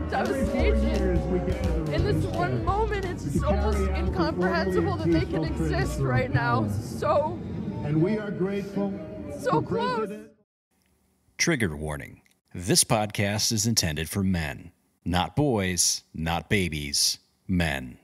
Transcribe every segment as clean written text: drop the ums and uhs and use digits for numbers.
devastation. In this one moment, it's almost incomprehensible that they can exist right now. So, and we are grateful. So close. Trigger warning. This podcast is intended for men. Not boys, not babies, men.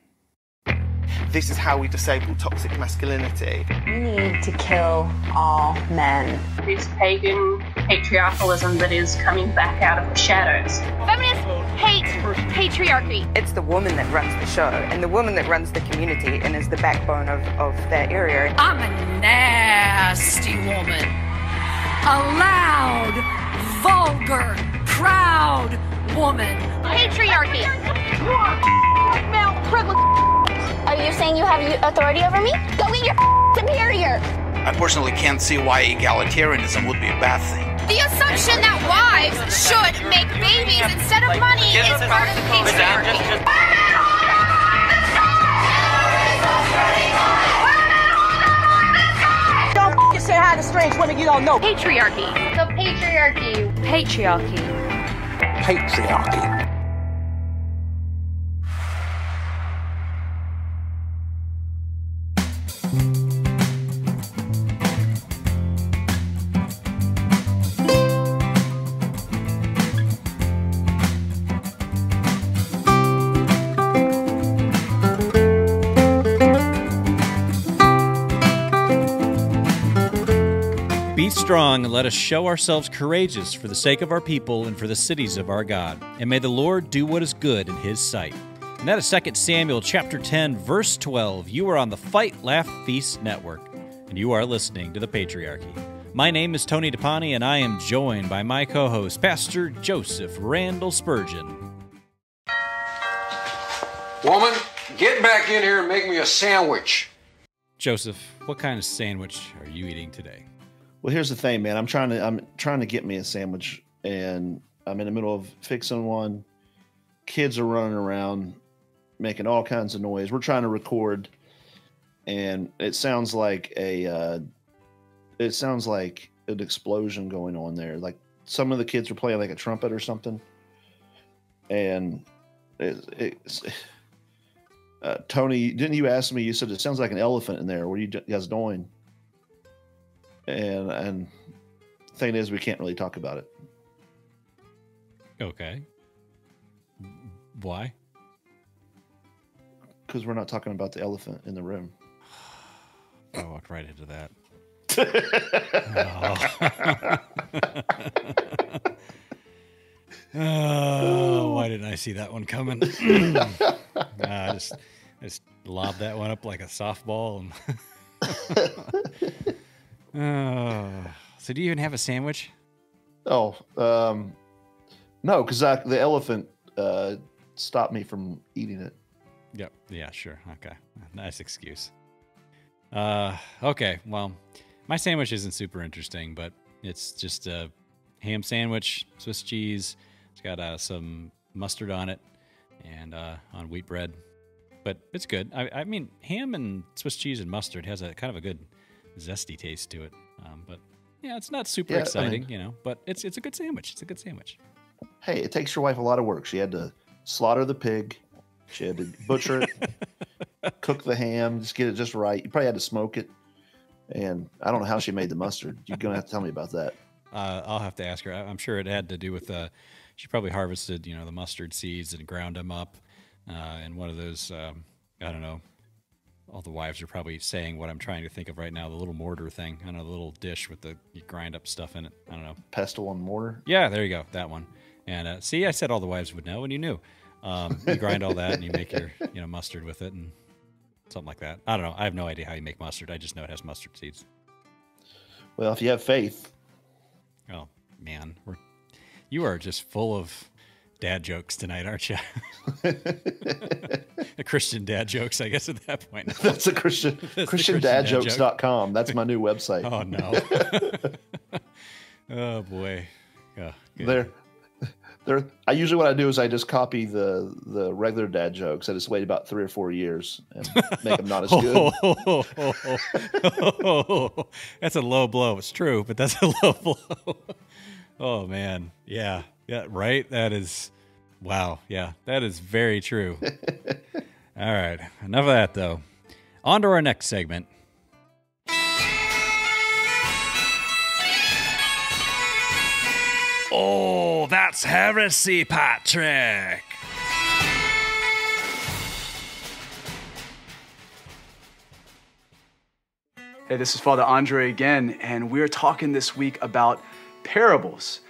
This is how we disable toxic masculinity. We need to kill all men. This pagan patriarchalism that is coming back out of the shadows. Feminists hate patriarchy. It's the woman that runs the show, and the woman that runs the community and is the backbone of that area. I'm a nasty woman. A loud, vulgar, proud woman. Patriarchy. You are male privilege. Are you saying you have authority over me? Go get your superior. I personally can't see why egalitarianism would be a bad thing. The assumption that wives should make babies instead of money is part of patriarchy. Don't say hi to strange women you don't know. Patriarchy. The patriarchy. Patriarchy. Patriarchy. Be strong and let us show ourselves courageous for the sake of our people and for the cities of our God. And may the Lord do what is good in his sight. And that is 2 Samuel chapter 10, verse 12. You are on the Fight, Laugh, Feast Network, and you are listening to The Patriarchy. My name is Tony DePani, and I am joined by my co-host, Pastor Joseph Randall Spurgeon. Woman, get back in here and make me a sandwich. Joseph, what kind of sandwich are you eating today? Well, here's the thing, man. I'm trying to get me a sandwich, and I'm in the middle of fixing one. Kids are running around, making all kinds of noise. We're trying to record, and it sounds like an explosion going on there. Like some of the kids are playing like a trumpet or something. And Tony, didn't you ask me? You said it sounds like an elephant in there. What are you guys doing? And the thing is, we can't really talk about it. Okay. Why? Because we're not talking about the elephant in the room. I walked right into that. Oh, why didn't I see that one coming? I just lobbed that one up like a softball. So do you even have a sandwich? Oh, no, because the elephant stopped me from eating it. Yep. Yeah, sure. Okay. Nice excuse. Okay. Well, my sandwich isn't super interesting, but it's just a ham sandwich, Swiss cheese. It's got some mustard on it and on wheat bread, but it's good. I mean, ham and Swiss cheese and mustard has a kind of a good zesty taste to it. But yeah, it's not super exciting, but it's a good sandwich. It's a good sandwich. Hey, it takes your wife a lot of work. She had to slaughter the pig. She had to butcher it, cook the ham, just get it just right. You probably had to smoke it. And I don't know how she made the mustard. You're going to have to tell me about that. I'll have to ask her. I'm sure it had to do with, she probably harvested, the mustard seeds and ground them up. And one of those, I don't know, all the wives are probably saying what I'm trying to think of right now, the little mortar thing. I don't know, the little dish with you grind up stuff in it. I don't know. Pestle and mortar? Yeah, there you go, that one. And see, I said all the wives would know, and you knew. You grind all that, and you make your mustard with it, and something like that. I don't know. I have no idea how you make mustard. I just know it has mustard seeds. Well, if you have faith. Oh, man. You are just full of dad jokes tonight, aren't you? A Christian dad jokes, I guess, at that point. That's a ChristianDadJokes.com. That's my new website. Oh, no. Oh, boy. Oh, usually what I do is I just copy the regular dad jokes. I just wait about 3 or 4 years and make them not as good. That's a low blow. It's true, but that's a low blow. Oh, man. Yeah, right? That is, Wow. Yeah, that is very true. All right. Enough of that, though. On to our next segment. Oh, that's heresy, Patrick. Hey, this is Father Andre again, and we're talking this week about parables.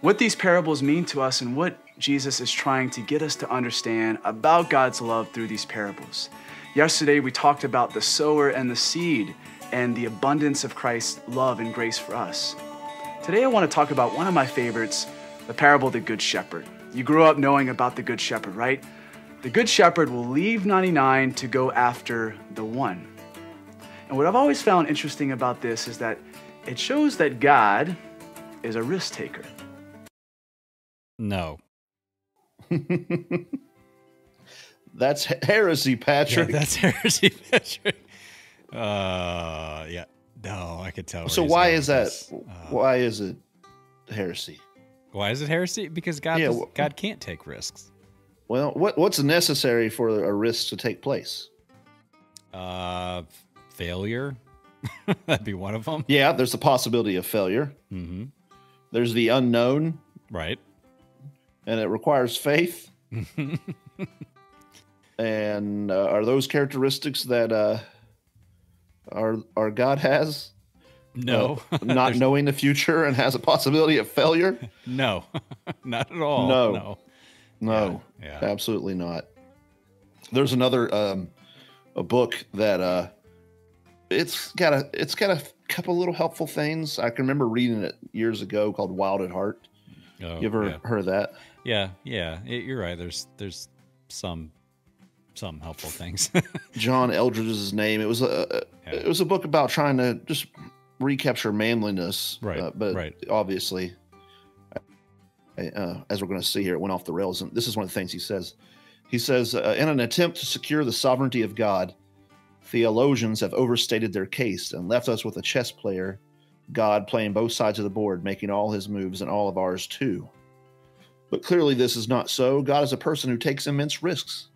What these parables mean to us and what Jesus is trying to get us to understand about God's love through these parables. Yesterday, we talked about the sower and the seed and the abundance of Christ's love and grace for us. Today, I want to talk about one of my favorites, the parable of the Good Shepherd. You grew up knowing about the Good Shepherd, right? The Good Shepherd will leave 99 to go after the one. And what I've always found interesting about this is that it shows that God is a risk taker. No. That's heresy, Patrick. Yeah, that's heresy, Patrick. Yeah. No, I could tell. So why is that? Why is it heresy? Why is it heresy? Because God can't take risks. Well, what's necessary for a risk to take place? Failure. That'd be one of them. Yeah, there's the possibility of failure. Mm-hmm. There's the unknown. Right. And it requires faith. And are those characteristics that our God has? No. Not knowing the future and has a possibility of failure? No. Not at all. No. Yeah. Absolutely not. There's another a book that it's got a couple little helpful things. I can remember reading it years ago called Wild at Heart. Oh, you ever heard of that? Yeah. You're right. There's some helpful things. John Eldredge is his name. It was a book about trying to just recapture manliness. Right. But obviously, as we're going to see here, it went off the rails. And this is one of the things he says. He says, in an attempt to secure the sovereignty of God, theologians have overstated their case and left us with a chess player, God playing both sides of the board, making all his moves and all of ours too. But clearly this is not so. God is a person who takes immense risks.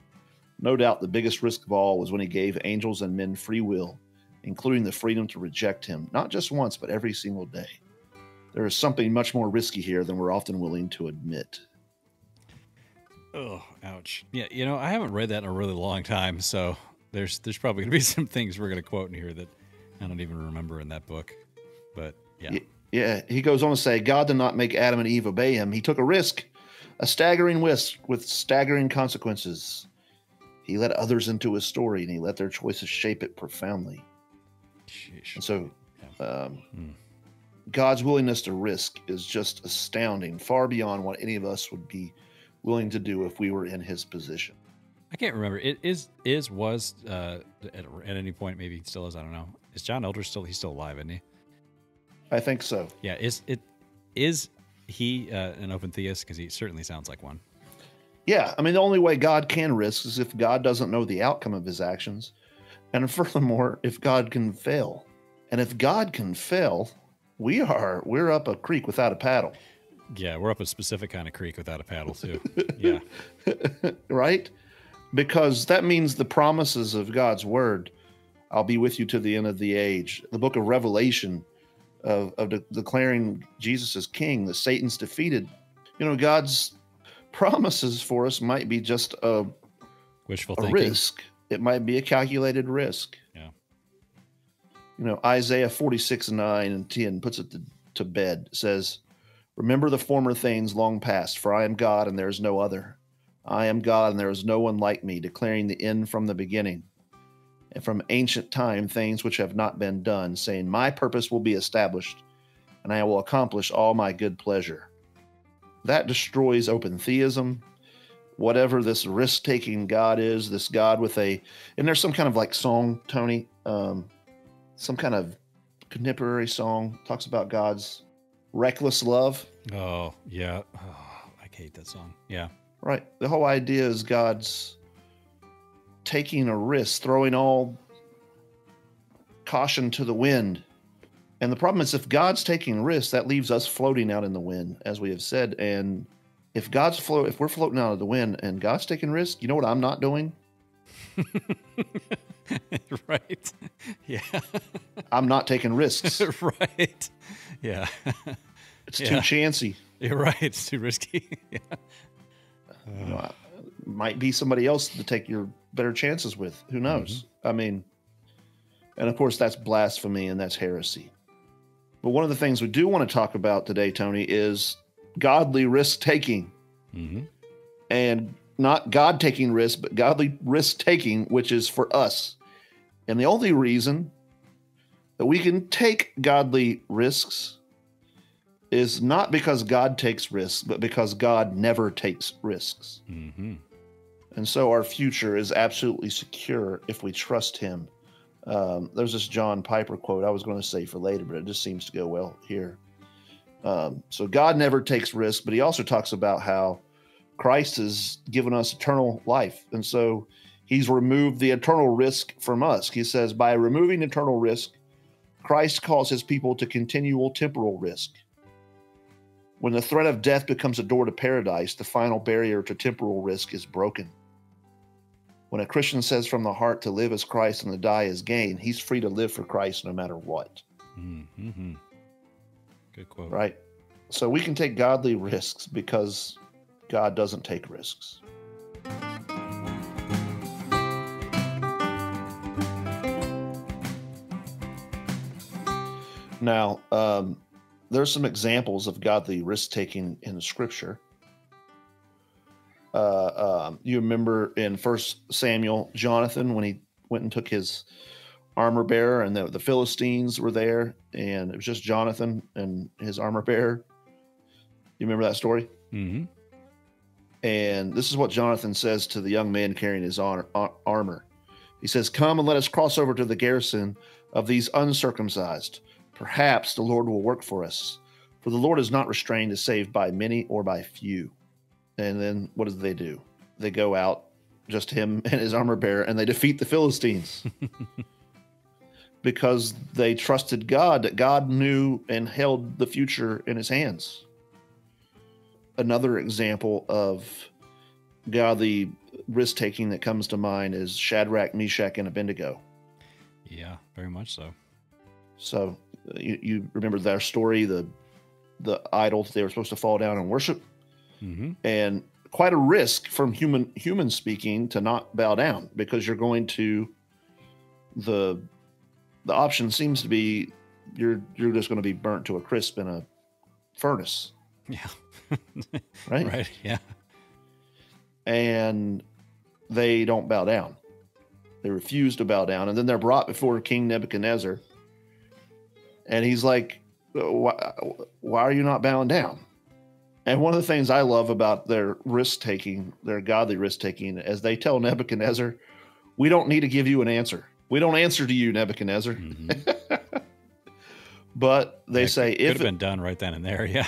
No doubt the biggest risk of all was when he gave angels and men free will, including the freedom to reject him, not just once, but every single day. There is something much more risky here than we're often willing to admit. Oh, ouch. Yeah, I haven't read that in a really long time, so there's probably going to be some things we're going to quote in here that I don't even remember in that book. But, yeah. Yeah, he goes on to say, God did not make Adam and Eve obey him. He took a risk, a staggering risk with staggering consequences. He let others into his story, and he let their choices shape it profoundly. Sheesh. And so God's willingness to risk is just astounding, far beyond what any of us would be willing to do if we were in his position. I can't remember. It was at any point, maybe he still is, I don't know. Is John Eldredge he's still alive, isn't he? I think so. Yeah, is he an open theist? Because he certainly sounds like one. Yeah, I mean, the only way God can risk is if God doesn't know the outcome of his actions. And furthermore, if God can fail. And if God can fail, we're up a creek without a paddle. Yeah, we're up a specific kind of creek without a paddle, too. Yeah. Right? Because that means the promises of God's word, I'll be with you to the end of the age. The book of Revelation of declaring Jesus as king, that Satan's defeated. God's promises for us might be just a wishful thinking. Risk. It might be a calculated risk. Yeah. Isaiah 46:9 and 10 puts it to bed. It says, remember the former things long past, for I am God and there is no other. I am God and there is no one like me, declaring the end from the beginning. And from ancient time, things which have not been done, saying, my purpose will be established, and I will accomplish all my good pleasure. That destroys open theism. Whatever this risk-taking God is, this God with and there's some kind of like song, Tony, some kind of contemporary song talks about God's reckless love. Oh, yeah. Oh, I hate that song. Yeah. Right. The whole idea is God's taking a risk, throwing all caution to the wind. And the problem is if God's taking risks, that leaves us floating out in the wind, as we have said. And if we're floating out of the wind and God's taking risk, you know what I'm not doing? Right. Yeah. I'm not taking risks. Right. Yeah. It's too chancy. You're right. It's too risky. Yeah. Might be somebody else to take your better chances with. Who knows? I mean, and of course that's blasphemy and that's heresy. But one of the things we do want to talk about today, Tony, is godly risk-taking. And not God taking risks, but godly risk-taking, which is for us. And the only reason that we can take godly risks is not because God takes risks, but because God never takes risks. And so our future is absolutely secure if we trust him. There's this John Piper quote I was going to say for later, but it just seems to go well here. So God never takes risks, but he also talks about how Christ has given us eternal life. And so he's removed the eternal risk from us. He says, by removing eternal risk, Christ calls his people to continual temporal risk. When the threat of death becomes a door to paradise, the final barrier to temporal risk is broken. When a Christian says from the heart to live as Christ and to die as gain, he's free to live for Christ no matter what. Good quote. Right? So we can take godly risks because God doesn't take risks. Now, there's some examples of godly risk-taking in the Scripture. You remember in 1 Samuel, Jonathan, when he went and took his armor bearer, and the Philistines were there, and it was just Jonathan and his armor bearer. You remember that story? And this is what Jonathan says to the young man carrying his armor. He says, "Come and let us cross over to the garrison of these uncircumcised. Perhaps the Lord will work for us. For the Lord is not restrained to save by many or by few." And then what do? They go out, just him and his armor bearer, and they defeat the Philistines. Because they trusted God, that God knew and held the future in his hands. Another example of godly risk-taking that comes to mind is Shadrach, Meshach, and Abednego. Yeah, very much so. So you remember their story, the idols they were supposed to fall down and worship, and quite a risk from human speaking to not bow down, because you're going to the option seems to be you're just going to be burnt to a crisp in a furnace. Yeah. Right? Right, yeah. And they don't bow down. They refuse to bow down, and then they're brought before King Nebuchadnezzar. And he's like, why are you not bowing down? And one of the things I love about their risk-taking, their godly risk-taking, is they tell Nebuchadnezzar, we don't need to give you an answer. We don't answer to you, Nebuchadnezzar. But they say, could have been done right then and there, yeah.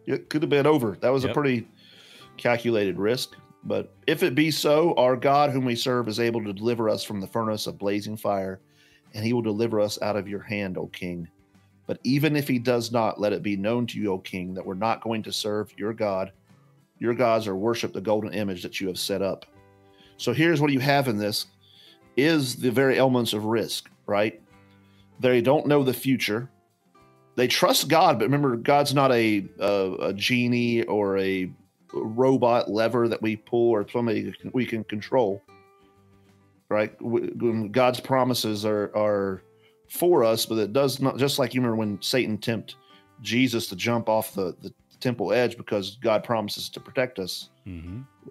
It could have been over. That was a pretty calculated risk. But if it be so, our God whom we serve is able to deliver us from the furnace of blazing fire, and he will deliver us out of your hand, O king. But even if he does not, let it be known to you, O king, that we're not going to serve your God, your gods, or worship the golden image that you have set up. So here's what you have in this is the very elements of risk, right? They don't know the future. They trust God, but remember, God's not a genie or a robot lever that we pull or somebody we can control, right? God's promises are for us, but it does not, just like you remember when Satan tempted Jesus to jump off the temple edge because God promises to protect us.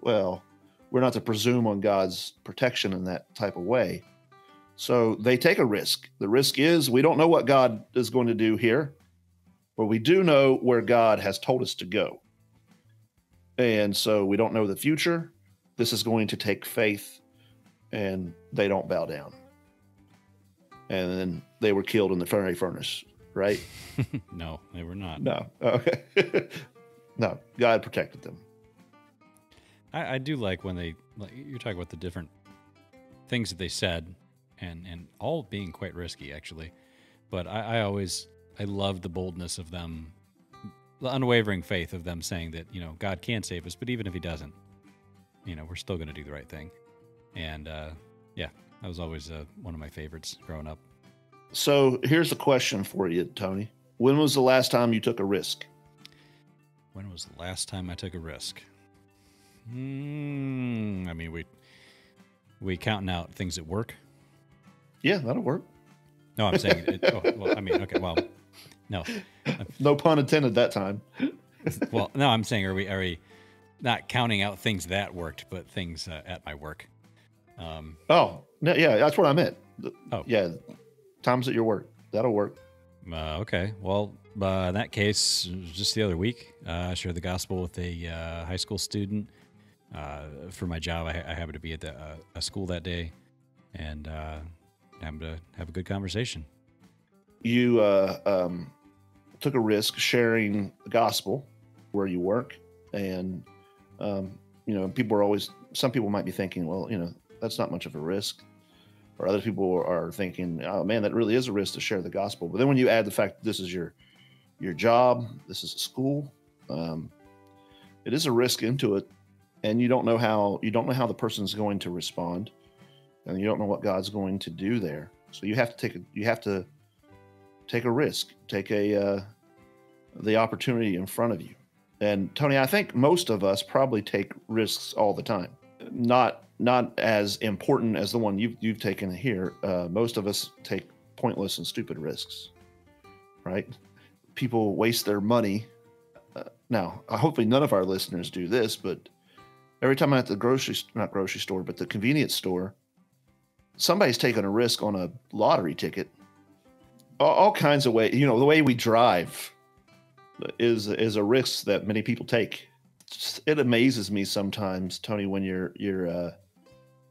Well, we're not to presume on God's protection in that type of way. So they take a risk. The risk is we don't know what God is going to do here, but we do know where God has told us to go. And so we don't know the future. This is going to take faith, and they don't bow down. And then they were killed in the fiery furnace, right? No, they were not. No. Okay. No, God protected them. I do like when you're talking about the different things that they said, and all being quite risky, actually. But I love the boldness of them the unwavering faith of them saying that, God can save us, but even if he doesn't, we're still going to do the right thing. And, that was always one of my favorites growing up. So here's a question for you, Tony. When was the last time you took a risk? When was the last time I took a risk? I mean, we counting out things at work? Yeah, that'll work. No, I'm saying, no. No pun intended that time. Well, no, I'm saying, are we not counting out things that worked, but things at my work? No, yeah, that's what I meant. Yeah, times at your work. That'll work. Okay. Well, in that case, just the other week, I shared the gospel with a high school student. For my job, I happened to be at a school that day, and happened to have a good conversation. You took a risk sharing the gospel where you work, and some people might be thinking, well, that's not much of a risk. Or other people are thinking, oh man, that really is a risk to share the gospel. But then when you add the fact that this is your job, this is a school, it is a risk into it, and you don't know how the person's going to respond, and you don't know what God's going to do there. So you have to take a risk, take the opportunity in front of you. And Tony, I think most of us probably take risks all the time. Not as important as the one you've taken here. Most of us take pointless and stupid risks, right? People waste their money. Now, hopefully none of our listeners do this, but every time I'm at the the convenience store, somebody's taking a risk on a lottery ticket. All kinds of ways. The way we drive is a risk that many people take. It amazes me sometimes, Tony, when you're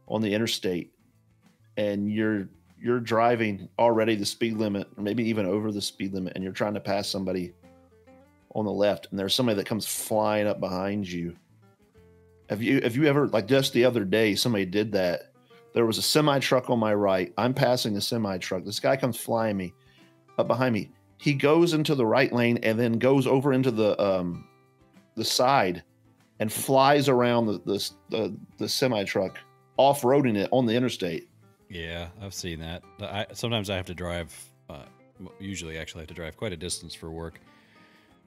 on the interstate and you're driving already the speed limit, or maybe even over the speed limit, and you're trying to pass somebody on the left, and there's somebody that comes flying up behind you. Have you ever, like just the other day, somebody did that? There was a semi truck on my right. I'm passing a semi truck. This guy comes flying up behind me. He goes into the right lane and then goes over into the side and flies around the semi truck, off-roading it on the interstate. Yeah, I've seen that. Sometimes I have to drive, usually actually I have to drive quite a distance for work.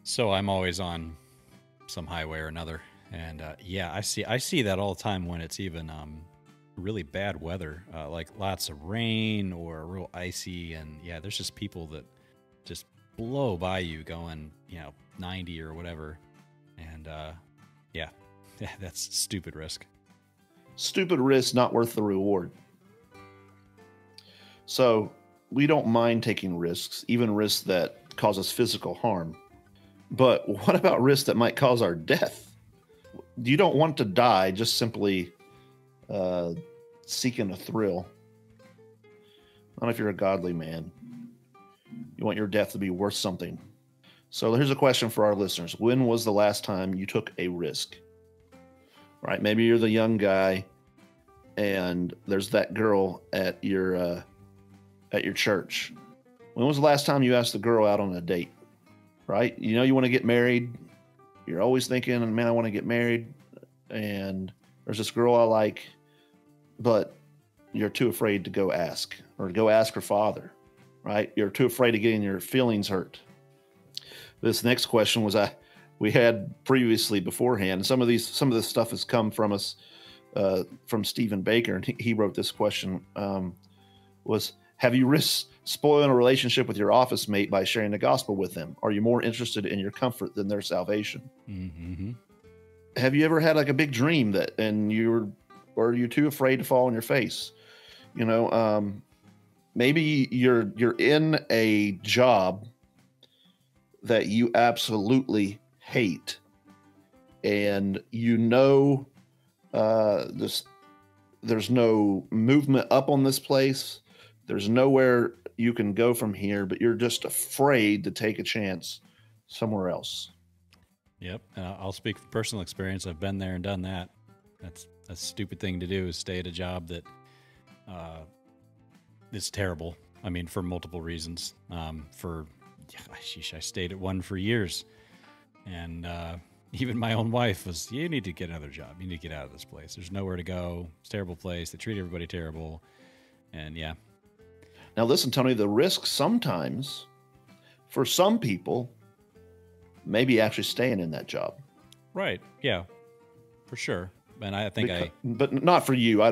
So I'm always on some highway or another. And I see that all the time when it's even really bad weather, like lots of rain or real icy. And yeah, there's just people that just blow by you going, 90 or whatever. And that's stupid risk. Stupid risk, not worth the reward. So we don't mind taking risks, even risks that cause us physical harm. But what about risks that might cause our death? You don't want to die just simply seeking a thrill. Not if you're a godly man. You want your death to be worth something. So here's a question for our listeners. When was the last time you took a risk? Right? Maybe you're the young guy and there's that girl at your church. When was the last time you asked the girl out on a date? Right? You want to get married. You're always thinking, man, I want to get married. And there's this girl I like, but you're too afraid to go ask, or to go ask her father, right? You're too afraid of getting your feelings hurt. This next question we had previously beforehand. Some of this stuff has come from us, from Stephen Baker, and he wrote this question, was, have you risked spoiling a relationship with your office mate by sharing the gospel with them? Are you more interested in your comfort than their salvation? Mm-hmm. Have you ever had like a big dream and you're too afraid to fall on your face? Maybe you're in a job that you absolutely hate, and there's no movement up on this place. There's nowhere you can go from here, but you're just afraid to take a chance somewhere else. Yep. I'll speak from personal experience. I've been there and done that. That's a stupid thing to do, is stay at a job that is terrible. I mean, for multiple reasons. I stayed at one for years. And even my own wife was, you need to get another job. You need to get out of this place. There's nowhere to go. It's a terrible place. They treat everybody terrible. And yeah. Now listen, Tony, the risk sometimes for some people maybe actually staying in that job. Right. Yeah, for sure. And I think but not for you. I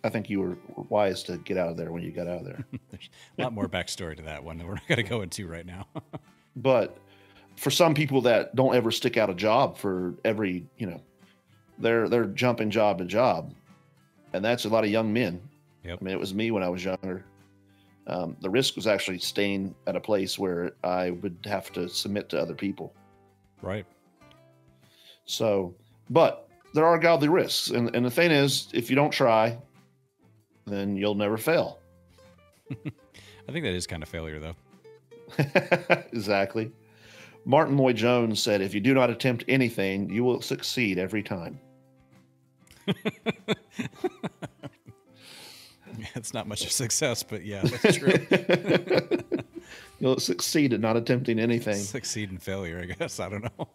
think you were wise to get out of there when you got out of there. There's a lot more backstory to that one that we're not going to go into right now. But for some people that don't ever stick out a job for every, they're jumping job to job. And that's a lot of young men. Yep. I mean, it was me when I was younger. The risk was actually staying at a place where I would have to submit to other people. Right. So, but there are godly risks. And the thing is, if you don't try, then you'll never fail. I think that is kind of failure, though. Exactly. Martin Lloyd-Jones said, if you do not attempt anything, you will succeed every time. It's not much of success, but yeah, that's true. You'll succeed at not attempting anything. Succeed in failure, I guess. I don't know.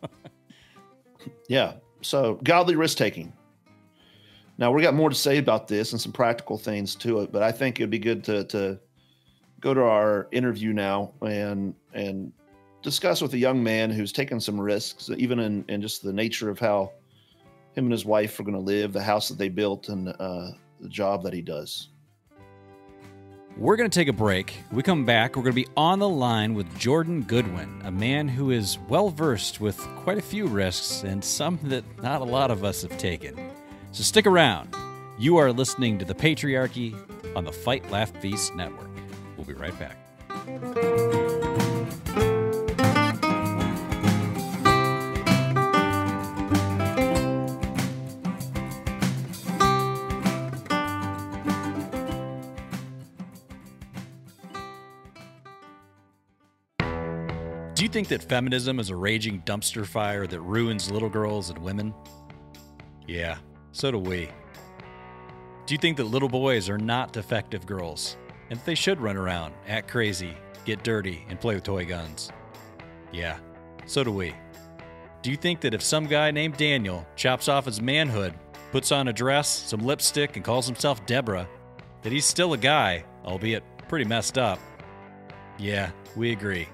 Yeah. So godly risk-taking. Now, we got more to say about this and some practical things to it, but I think it'd be good to go to our interview now and discuss with a young man who's taken some risks, even in just the nature of how him and his wife are going to live, the house that they built, and the job that he does. We're going to take a break. When we come back, we're going to be on the line with Jordan Goodwin, a man who is well-versed with quite a few risks and some that not a lot of us have taken. So stick around. You are listening to The Patriarchy on the Fight, Laugh, Feast Network. We'll be right back. Do you think that feminism is a raging dumpster fire that ruins little girls and women? Yeah, so do we. Do you think that little boys are not defective girls, and that they should run around, act crazy, get dirty, and play with toy guns? Yeah, so do we. Do you think that if some guy named Daniel chops off his manhood, puts on a dress, some lipstick, and calls himself Deborah, that he's still a guy, albeit pretty messed up? Yeah, we agree.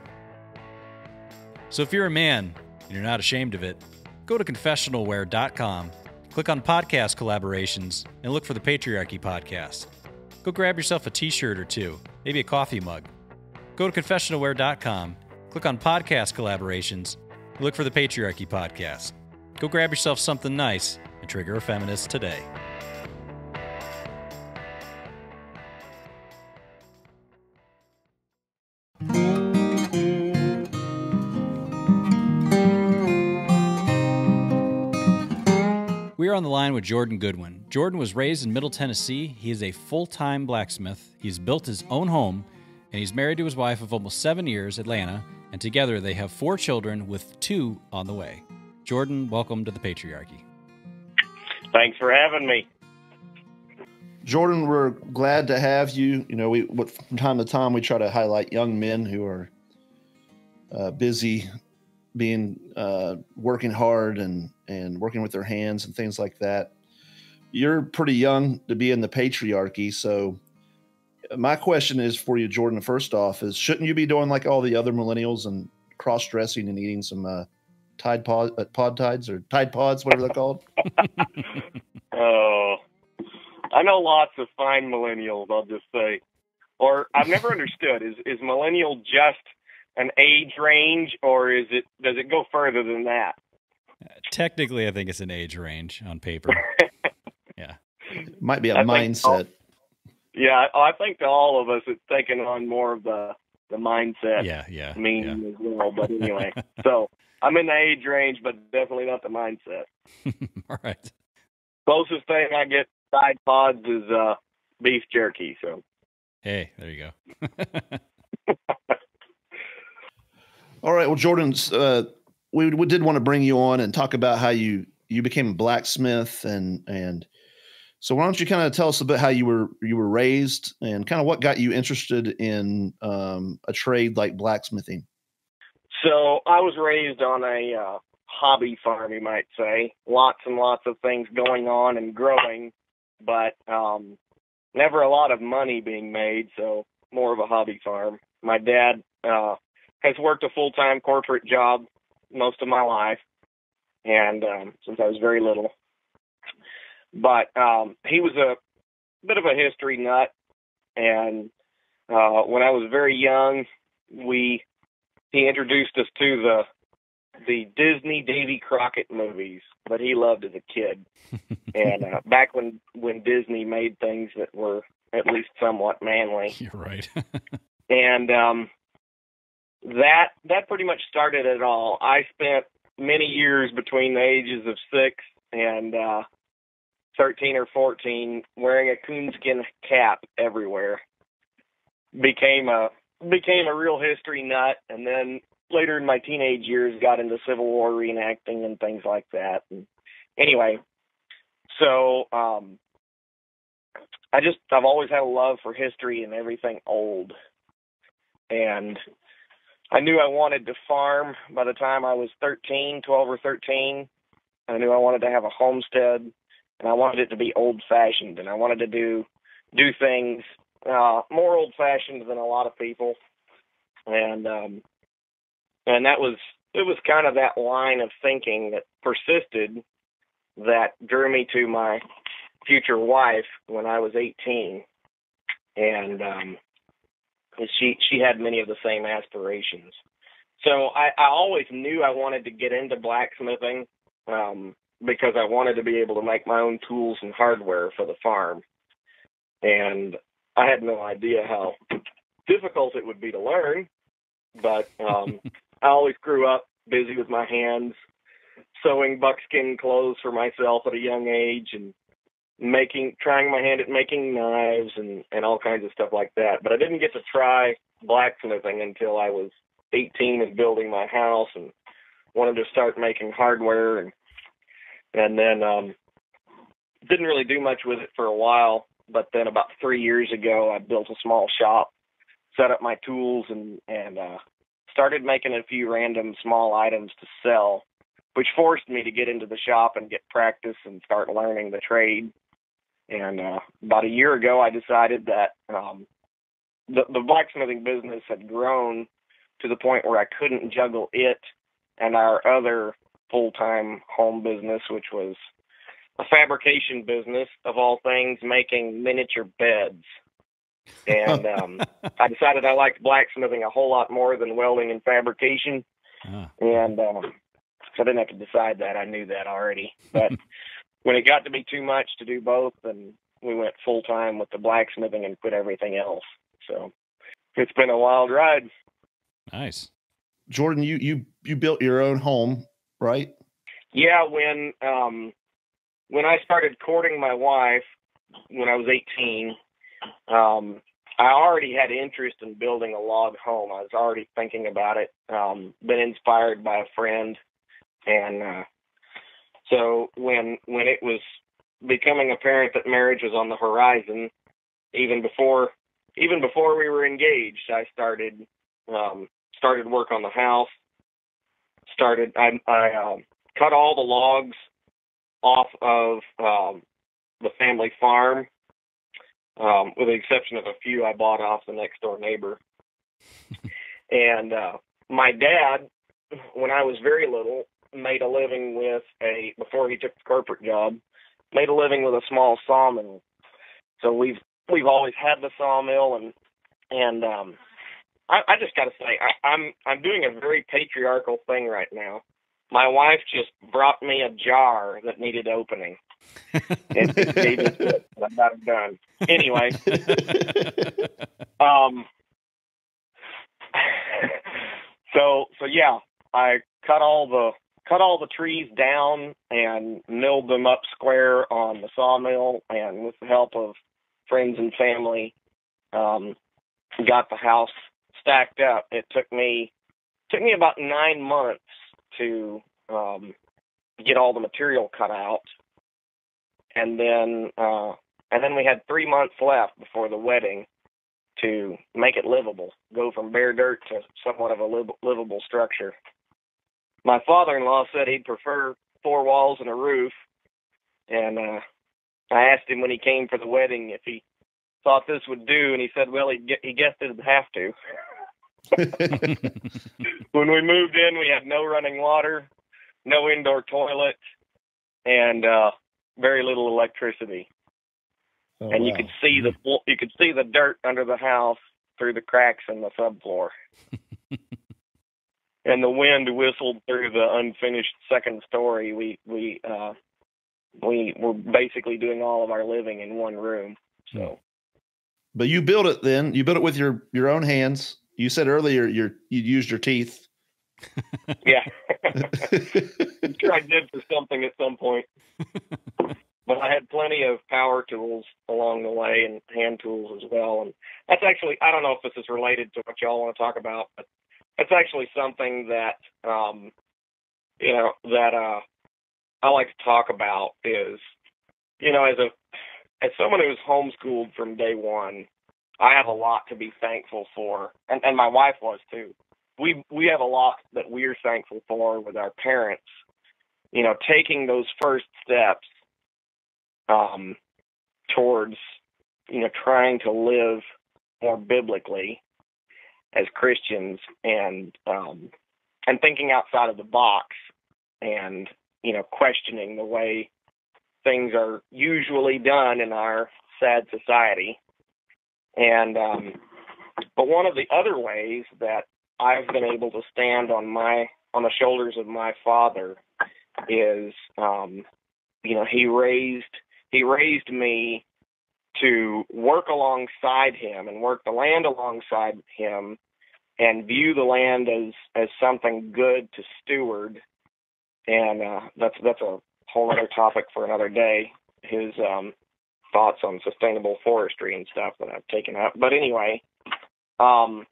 So if you're a man and you're not ashamed of it, go to confessionalwear.com, click on podcast collaborations, and look for the Patriarchy Podcast. Go grab yourself a t-shirt or two, maybe a coffee mug. Go to confessionalwear.com, click on podcast collaborations, and look for the Patriarchy Podcast. Go grab yourself something nice and trigger a feminist today. We are on the line with Jordan Goodwin. Jordan was raised in Middle Tennessee. He is a full-time blacksmith. He's built his own home, and he's married to his wife of almost 7 years, Atlanta, and together they have 4 children with 2 on the way. Jordan, welcome to the Patriarchy. Thanks for having me. Jordan, we're glad to have you. From time to time, we try to highlight young men who are busy being working hard and working with their hands and things like that. You're pretty young to be in the patriarchy. So my question is for you, Jordan, first off, is shouldn't you be doing like all the other millennials and cross-dressing and eating some Tide Pods, whatever they're called? Oh, I know lots of fine millennials, I'll just say. Or I've never understood, is millennial just an age range, or does it go further than that? Technically, I think it's an age range on paper. Yeah. Might be a mindset. I think to all of us, it's taken on more of the mindset meaning as well. But anyway, so I'm in the age range, but definitely not the mindset. All right. Closest thing I get Tide Pods is beef jerky. So. Hey, there you go. All right. Well, Jordan, we did want to bring you on and talk about how you became a blacksmith, and so why don't you kind of tell us a bit how you were raised and kind of what got you interested in a trade like blacksmithing? So I was raised on a hobby farm, you might say. Lots and lots of things going on and growing, but never a lot of money being made, so more of a hobby farm. My dad has worked a full-time corporate job most of my life, and since I was very little. But he was a bit of a history nut, and when I was very young, he introduced us to the Disney Davy Crockett movies that he loved as a kid. And back when Disney made things that were at least somewhat manly. You're right. And that pretty much started it all. I spent many years between the ages of 6 and 13 or 14 wearing a coonskin cap everywhere. Became a real history nut, and then later in my teenage years got into Civil War reenacting and things like that. And anyway, so I've always had a love for history and everything old. And I knew I wanted to farm by the time I was 12 or 13. I knew I wanted to have a homestead, and I wanted it to be old-fashioned, and I wanted to do things more old-fashioned than a lot of people. And it was kind of that line of thinking that persisted that drew me to my future wife when I was 18. And she had many of the same aspirations. So I always knew I wanted to get into blacksmithing because I wanted to be able to make my own tools and hardware for the farm. And I had no idea how difficult it would be to learn, but I always grew up busy with my hands, sewing buckskin clothes for myself at a young age and trying my hand at making knives and all kinds of stuff like that. But I didn't get to try blacksmithing until I was 18 and building my house and wanted to start making hardware. And then didn't really do much with it for a while. But then about 3 years ago, I built a small shop, set up my tools, and started making a few random small items to sell, which forced me to get into the shop and get practice and start learning the trade. And about a year ago, I decided that the blacksmithing business had grown to the point where I couldn't juggle it and our other full-time home business, which was a fabrication business, of all things, making miniature beds. And I decided I liked blacksmithing a whole lot more than welding and fabrication. And so I didn't have to decide that. I knew that already. But when it got to be too much to do both, then we went full-time with the blacksmithing and quit everything else. So it's been a wild ride. Nice. Jordan, you built your own home, right? Yeah, when I started courting my wife when I was 18, I already had interest in building a log home. I was already thinking about it, been inspired by a friend. And so when it was becoming apparent that marriage was on the horizon, even before we were engaged, I started work on the house. I cut all the logs off of the family farm, with the exception of a few I bought off the next door neighbor. And my dad, when I was very little, made a living before he took the corporate job, made a living with a small sawmill. So we've always had the sawmill, and I just got to say, I'm doing a very patriarchal thing right now. My wife just brought me a jar that needed opening. And gave it to it. I'm not done. Anyway, so yeah, I cut all the trees down and milled them up square on the sawmill, and with the help of friends and family, got the house stacked up. It took me about 9 months to get all the material cut out, and then we had 3 months left before the wedding. to make it livable, go from bare dirt to somewhat of a livable structure. My father-in-law said he'd prefer 4 walls and a roof, and I asked him when he came for the wedding if he thought this would do, and he said, well, he guessed it'd have to. When we moved in, we had no running water, no indoor toilet, and very little electricity. Oh, and wow. you could see the dirt under the house through the cracks in the subfloor. And the wind whistled through the unfinished second story. We were basically doing all of our living in one room. So, but you built it then. You built it with your own hands. You said earlier you used your teeth. Yeah. I'm sure I did for something at some point. But I had plenty of power tools along the way and hand tools as well. And that's actually, I don't know if this is related to what y'all want to talk about, but it's actually something that, I like to talk about is, as someone who was homeschooled from day one, I have a lot to be thankful for. And my wife was too. We have a lot that we're thankful for with our parents, taking those first steps towards, trying to live more biblically as Christians and thinking outside of the box and, questioning the way things are usually done in our sad society. And, but one of the other ways that I've been able to stand on the shoulders of my father is, he raised me to work alongside him and work the land alongside him and view the land as something good to steward. And that's a whole other topic for another day, his thoughts on sustainable forestry and stuff that I've taken up. But anyway, and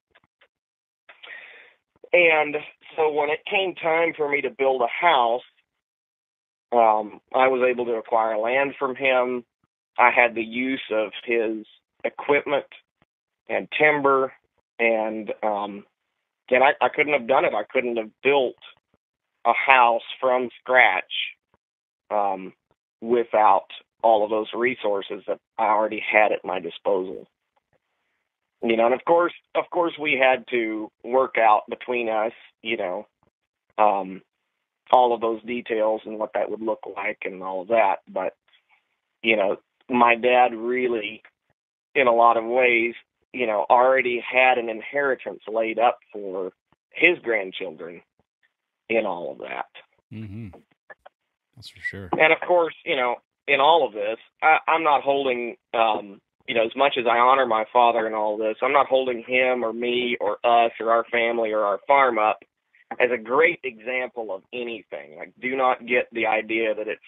so when it came time for me to build a house, I was able to acquire land from him. I had the use of his equipment and timber, and I couldn't have done it. I couldn't have built a house from scratch without all of those resources that I already had at my disposal. And of course we had to work out between us, all of those details and what that would look like and all of that. But, my dad really, in a lot of ways, already had an inheritance laid up for his grandchildren in all of that. Mm-hmm. That's for sure. And of course, in all of this, I'm not holding, as much as I honor my father in all of this, I'm not holding him or me or us or our family or our farm up as a great example of anything. Like, do not get the idea that it's,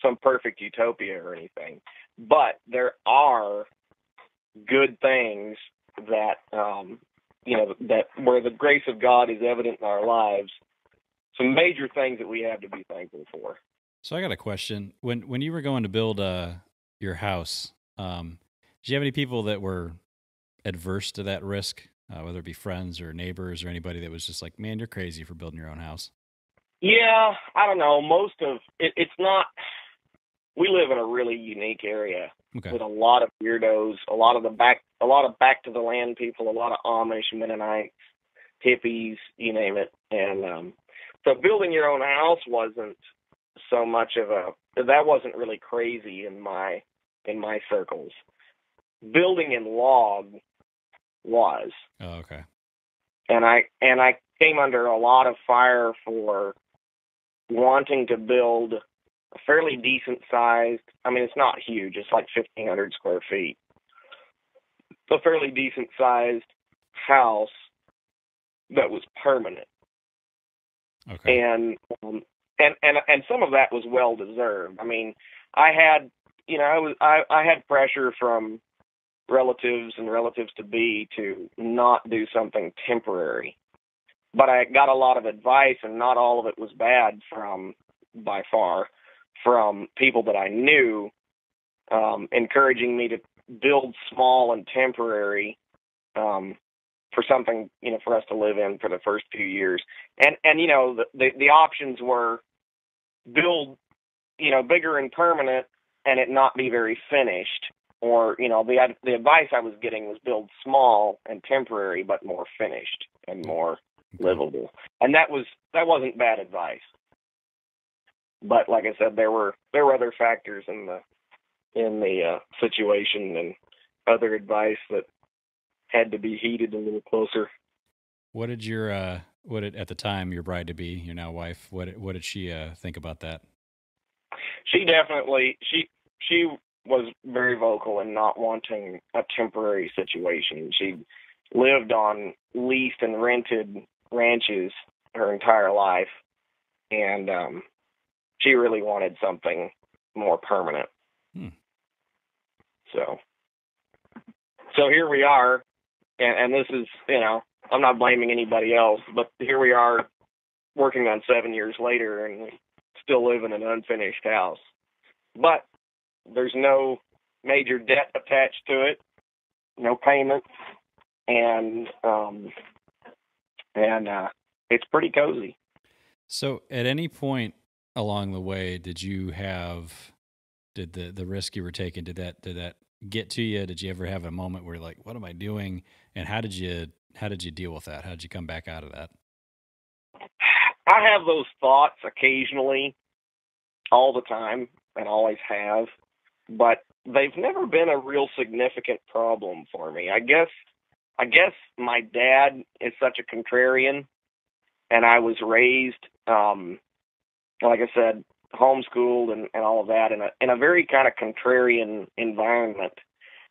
some perfect utopia or anything. But there are good things that, that where the grace of God is evident in our lives, some major things that we have to be thankful for. So I got a question. When you were going to build your house, did you have any people that were adverse to that risk, whether it be friends or neighbors or anybody that was just like, man, you're crazy for building your own house? Yeah, I don't know. Most of it's not. We live in a really unique area with a lot of weirdos, a lot of back to the land people, a lot of Amish, Mennonites, hippies, you name it. And so building your own house wasn't so much of that wasn't really crazy in my circles. Building in log was. Oh, okay. And I came under a lot of fire for wanting to build a fairly decent sized, it's not huge, it's like 1,500 square feet, a fairly decent sized house that was permanent. Okay. And some of that was well deserved. I had, I had pressure from relatives and relatives to be to not do something temporary, but I got a lot of advice, and not all of it was bad by far, from people that I knew, encouraging me to build small and temporary for something, for us to live in for the first few years. And the options were build, bigger and permanent and it not be very finished. Or, the advice I was getting was build small and temporary, but more finished and more livable. And that wasn't bad advice. But like I said, there were other factors in the situation and other advice that had to be heeded a little closer. What did at the time your bride to be, your now wife, what did she think about that? She definitely she was very vocal in not wanting a temporary situation. She lived on leased and rented ranches her entire life, and she really wanted something more permanent. So here we are, and this is, I'm not blaming anybody else, but here we are working on 7 years later and still live in an unfinished house. But there's no major debt attached to it, no payments, and it's pretty cozy. So at any point along the way, did the risk you were taking, did that get to you? Did you ever have a moment where you're like, what am I doing? And how did you deal with that? How did you come back out of that? I have those thoughts occasionally, all the time, and always have, but they've never been a real significant problem for me. I guess my dad is such a contrarian, and I was raised, like I said, homeschooled and all of that in a very kind of contrarian environment.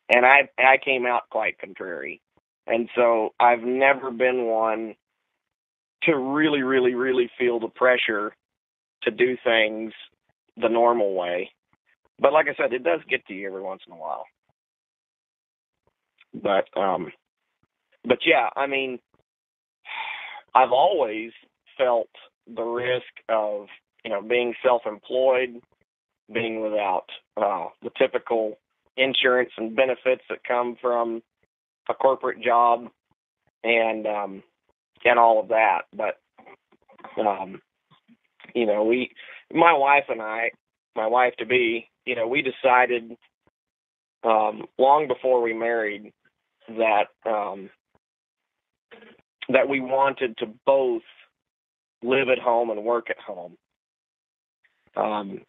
And I came out quite contrary. And so I've never been one to really, really, really feel the pressure to do things the normal way. But like I said, it does get to you every once in a while. But yeah, I mean, I've always felt the risk of, being self-employed, being without the typical insurance and benefits that come from a corporate job, and all of that. But my wife and I, my wife to be, we decided long before we married that that we wanted to both live at home and work at home.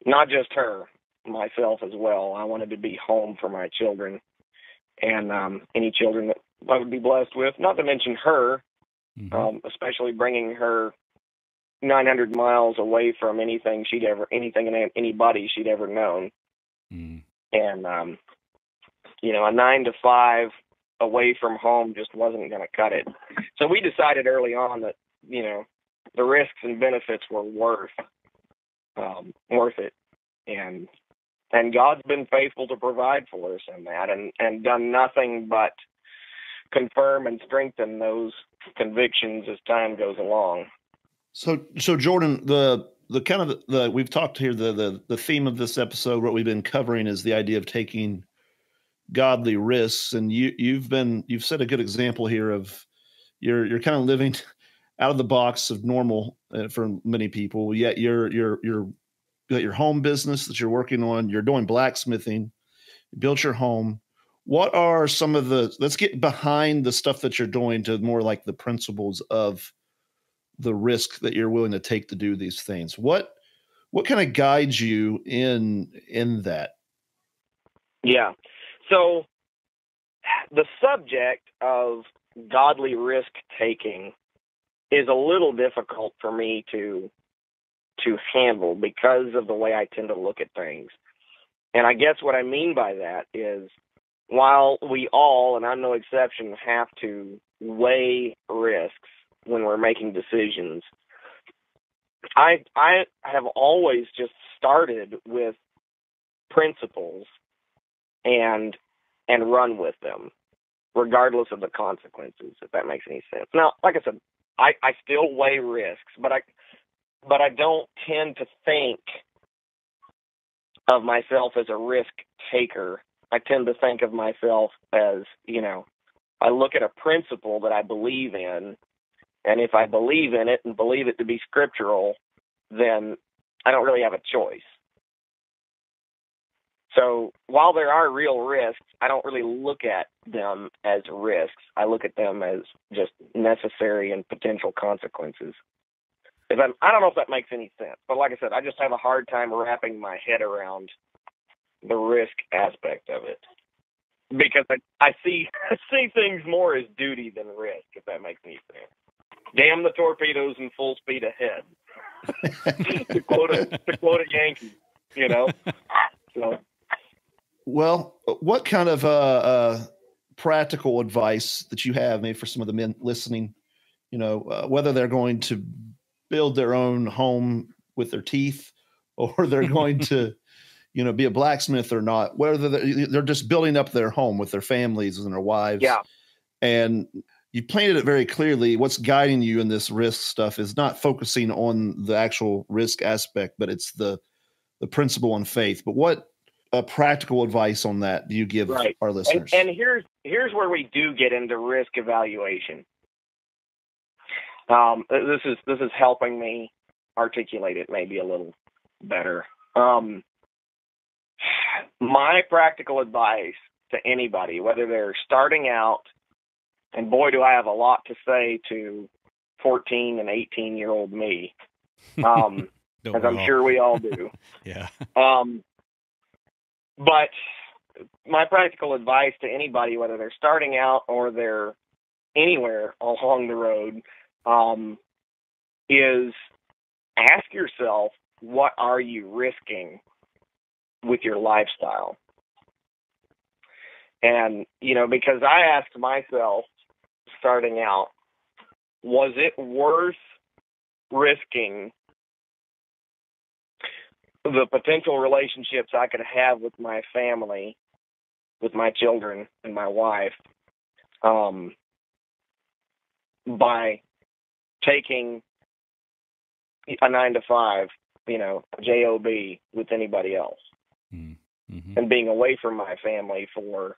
Not just her, myself as well. I wanted to be home for my children and any children that I would be blessed with, not to mention her, especially bringing her 900 miles away from anything and anybody she'd ever known. And, a 9 to 5 away from home just wasn't going to cut it. So we decided early on that, the risks and benefits were worth it. And God's been faithful to provide for us in that and done nothing but confirm and strengthen those convictions as time goes along. So Jordan, we've talked here, the theme of this episode, what we've been covering is the idea of taking godly risks. And you've set a good example here of you're kind of living out of the box of normal for many people, yet you got your home business that you're working on, you're doing blacksmithing, you built your home. What are some of let's get behind the stuff that you're doing to more like the principles of the risk that you're willing to take to do these things. What kind of guides you in that? Yeah. So the subject of godly risk taking is a little difficult for me to handle because of the way I tend to look at things. And I guess what I mean by that is, while we all, and I'm no exception, have to weigh risks when we're making decisions, I have always just started with principles and run with them, regardless of the consequences, if that makes any sense. Now, like I said, I still weigh risks, but I don't tend to think of myself as a risk taker. I tend to think of myself as, I look at a principle that I believe in, and if I believe in it and believe it to be scriptural, then I don't really have a choice. So while there are real risks, I don't really look at them as risks. I look at them as just necessary and potential consequences. I don't know if that makes any sense, but like I said, I just have a hard time wrapping my head around the risk aspect of it, because I see things more as duty than risk, if that makes any sense. Damn the torpedoes and full speed ahead. to quote a Yankee, you know. So. Well, what kind of practical advice that you have, maybe for some of the men listening, whether they're going to build their own home with their teeth, or they're going to, be a blacksmith or not, whether they're just building up their home with their families and their wives. Yeah. And you painted it very clearly. What's guiding you in this risk stuff is not focusing on the actual risk aspect, but it's the principle and faith. But what practical advice on that do you give our listeners? And here's where we do get into risk evaluation. This is helping me articulate it maybe a little better. My practical advice to anybody, whether they're starting out, and boy, do I have a lot to say to 14 and 18-year-old me, as I'm sure we all do. Yeah. But my practical advice to anybody, whether they're starting out or they're anywhere along the road, is ask yourself, what are you risking with your lifestyle? And, because I asked myself starting out, was it worth risking the potential relationships I could have with my family, with my children and my wife, by taking a 9-to-5, job with anybody else, and being away from my family for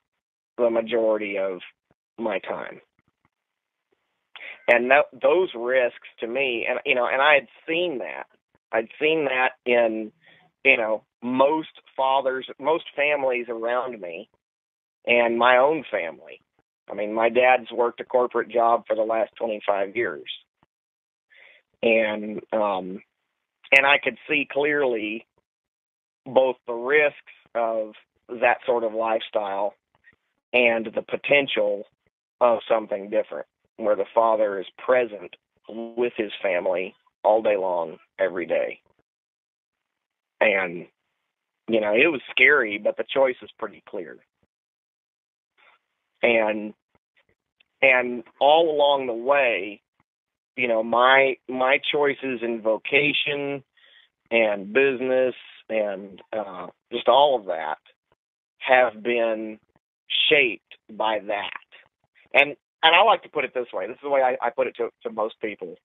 the majority of my time. And those risks to me, and I had seen that. I'd seen that in, most families around me, and my own family. I mean, my dad's worked a corporate job for the last 25 years. And I could see clearly both the risks of that sort of lifestyle and the potential of something different, where the father is present with his family all day long, every day. And, it was scary, but the choice is pretty clear. And all along the way, my choices in vocation and business and just all of that have been shaped by that. And I like to put it this way. This is the way I put it to most people.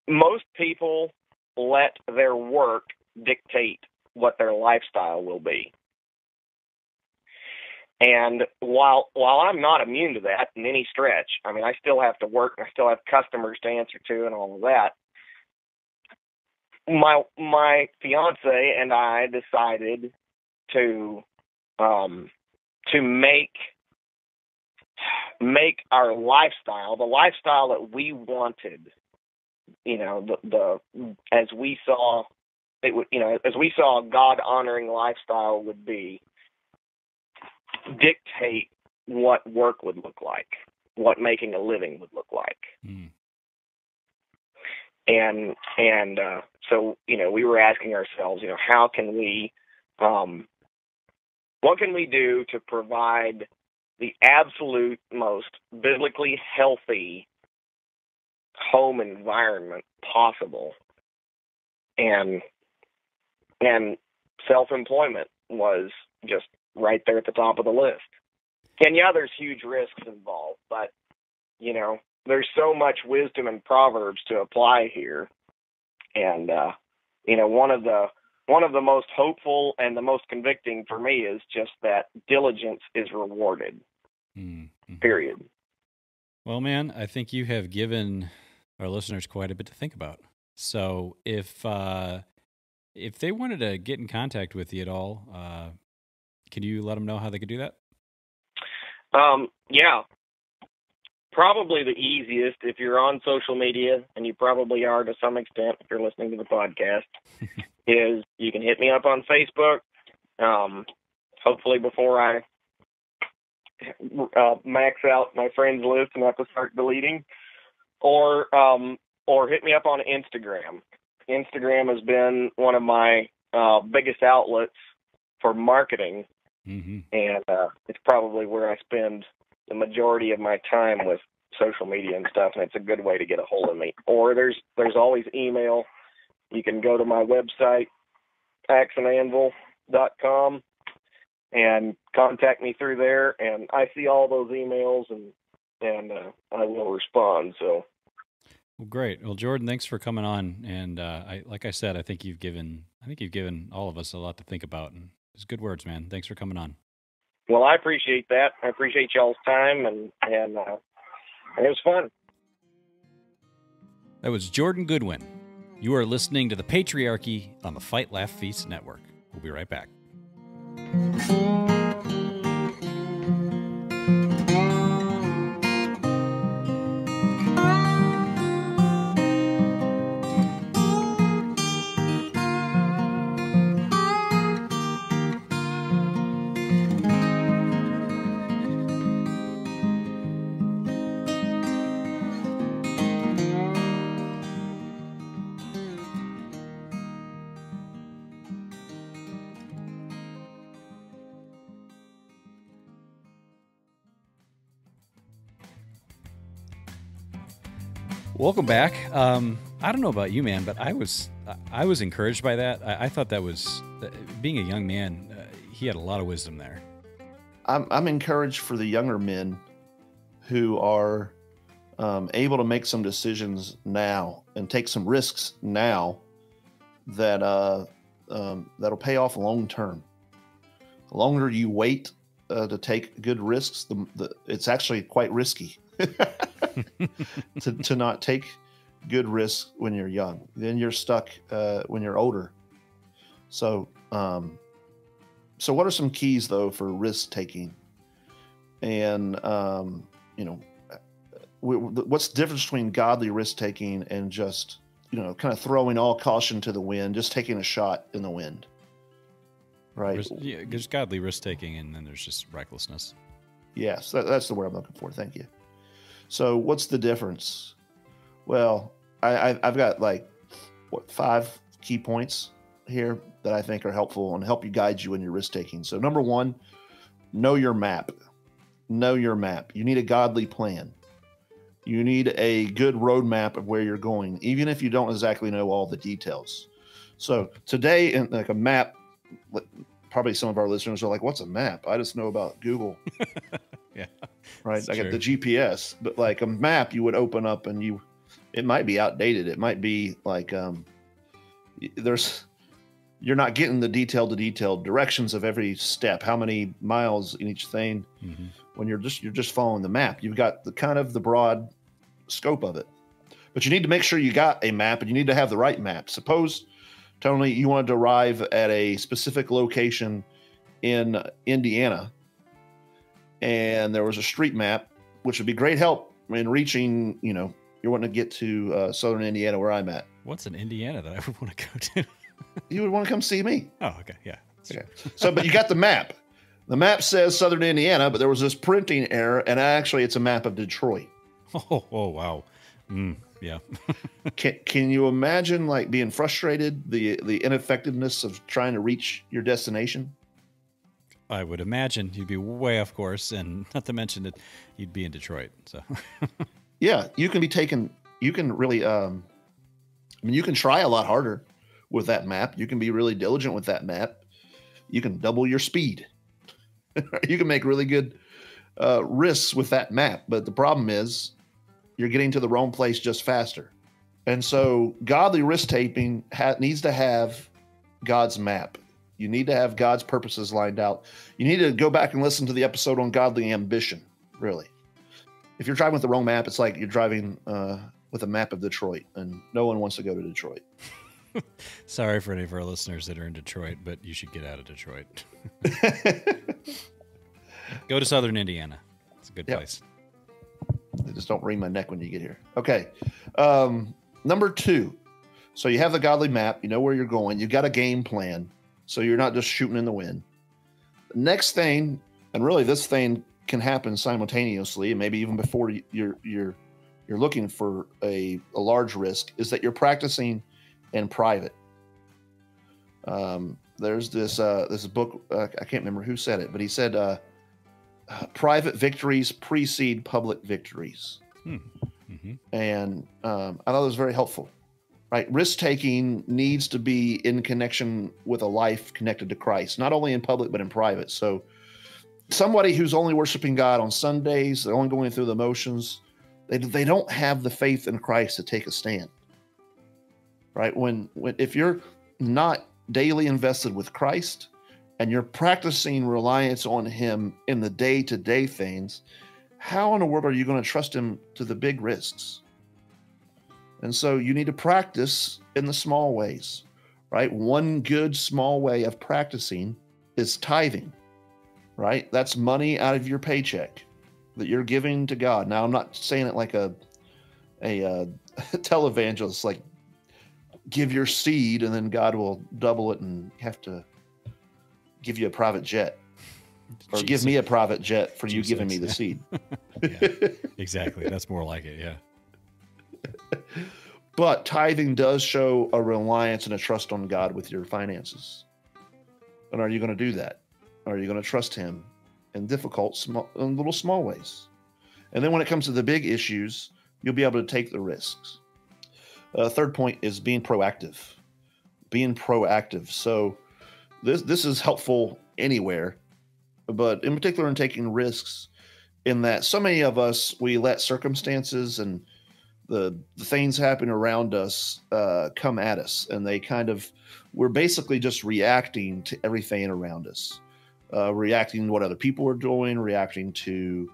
Most people let their work dictate what their lifestyle will be. And while I'm not immune to that in any stretch, I mean, I still have to work, and I still have customers to answer to and all of that. My fiance and I decided to make our lifestyle, the lifestyle that we wanted, as we saw it would, as we saw a God-honoring lifestyle would be, dictate what work would look like, what making a living would look like. And so, we were asking ourselves, how can we, what can we do to provide the absolute most biblically healthy home environment possible? And self-employment was just right there at the top of the list. And yeah, there's huge risks involved, but there's so much wisdom in Proverbs to apply here. And one of the most hopeful and the most convicting for me is just that diligence is rewarded. period. Well, man, I think you have given our listeners quite a bit to think about. So if they wanted to get in contact with you at all, can you let them know how they could do that? Yeah. Probably the easiest, if you're on social media, and you probably are to some extent if you're listening to the podcast, is you can hit me up on Facebook. Hopefully before I max out my friends list and have to start deleting, or hit me up on Instagram. Instagram has been one of my biggest outlets for marketing, and it's probably where I spend the majority of my time with social media and stuff, and it's a good way to get a hold of me. Or there's always email. You can go to my website, axandanvil.com, and contact me through there, and I see all those emails, and I will respond. So, well, great. Well, Jordan, thanks for coming on, and like I said, I think you've given all of us a lot to think about, and it's good words, man. Thanks for coming on. Well, I appreciate that. I appreciate y'all's time, and it was fun. That was Jordan Goodwin. You are listening to The Patriarchy on the Fight, Laugh, Feast Network. We'll be right back. Welcome back. I don't know about you, man, but I was encouraged by that. I thought that was, being a young man, he had a lot of wisdom there. I'm encouraged for the younger men who are able to make some decisions now and take some risks now that that'll pay off long term. The longer you wait to take good risks, it's actually quite risky. to not take good risks when you're young. Then you're stuck when you're older. So what are some keys though for risk taking? And what's the difference between godly risk taking and just kind of throwing all caution to the wind, just taking a shot in the wind? Right. There's godly risk taking, and then there's just recklessness. Yes, that's the word I'm looking for. Thank you. So what's the difference? Well, I've got 5 key points here that I think are helpful and help you guide you in your risk taking. So number 1, know your map. Know your map. You need a godly plan. You need a good roadmap of where you're going, even if you don't exactly know all the details. So today, in a map, probably some of our listeners are like, "What's a map? I just know about Google." Yeah. Right. I got the GPS, but like a map you would open up and it might be outdated. It might be like, you're not getting the detailed directions of every step, how many miles in each thing. Mm-hmm. When you're just following the map, you've got the kind of the broad scope of it, but you need to make sure you got a map, and you need to have the right map. Suppose, Tony, you wanted to arrive at a specific location in Indiana, and there was a street map, which would be great help in reaching, you're wanting to get to southern Indiana where I'm at. What's in Indiana that I would want to go to? You would want to come see me. Oh, okay. Yeah. Okay. So, but you got the map. The map says southern Indiana, but there was this printing error, and actually it's a map of Detroit. Oh wow. Yeah. Can you imagine being frustrated, the ineffectiveness of trying to reach your destination? I would imagine you'd be way off course, and not to mention that you'd be in Detroit. So, yeah, you can really, you can try a lot harder with that map. You can be really diligent with that map. You can double your speed. You can make really good risks with that map. But the problem is you're getting to the wrong place just faster. And so godly risk taking needs to have God's map. You need to have God's purposes lined out. You need to go back and listen to the episode on godly ambition, really. if you're driving with the wrong map, it's like you're driving with a map of Detroit, and no one wants to go to Detroit. Sorry for any of our listeners that are in Detroit, but you should get out of Detroit. Go to Southern Indiana. It's a good place. Just don't wring my neck when you get here. Okay. Number 2. So you have the godly map. You know where you're going. You've got a game plan. So you're not just shooting in the wind. The next thing, and really this thing can happen simultaneously, and maybe even before you're looking for a large risk, is that you're practicing in private. There's this book, I can't remember who said it, but he said private victories precede public victories. Mm-hmm. And I thought it was very helpful. Right, risk-taking needs to be in connection with a life connected to Christ, not only in public but in private. So somebody who's only worshiping God on Sundays, they're only going through the motions, they don't have the faith in Christ to take a stand. Right, if you're not daily invested with Christ and you're practicing reliance on Him in the day-to-day things, how in the world are you going to trust Him to the big risks? And so you need to practice in the small ways, right? One good small way of practicing is tithing, right? That's money out of your paycheck that you're giving to God. Now, I'm not saying it like a televangelist, like give your seed and then God will double it and have to give you a private jet. Or give me a private jet for you giving me the seed. Yeah, exactly. That's more like it, yeah. But tithing does show a reliance and a trust on God with your finances. And are you going to do that? Are you going to trust Him in difficult, in little small ways? And then when it comes to the big issues, you'll be able to take the risks. Third point is being proactive. Being proactive. So this is helpful anywhere, but in particular in taking risks, in that so many of us, we let circumstances and the things happening around us come at us, and we're basically just reacting to everything around us, reacting to what other people are doing, reacting to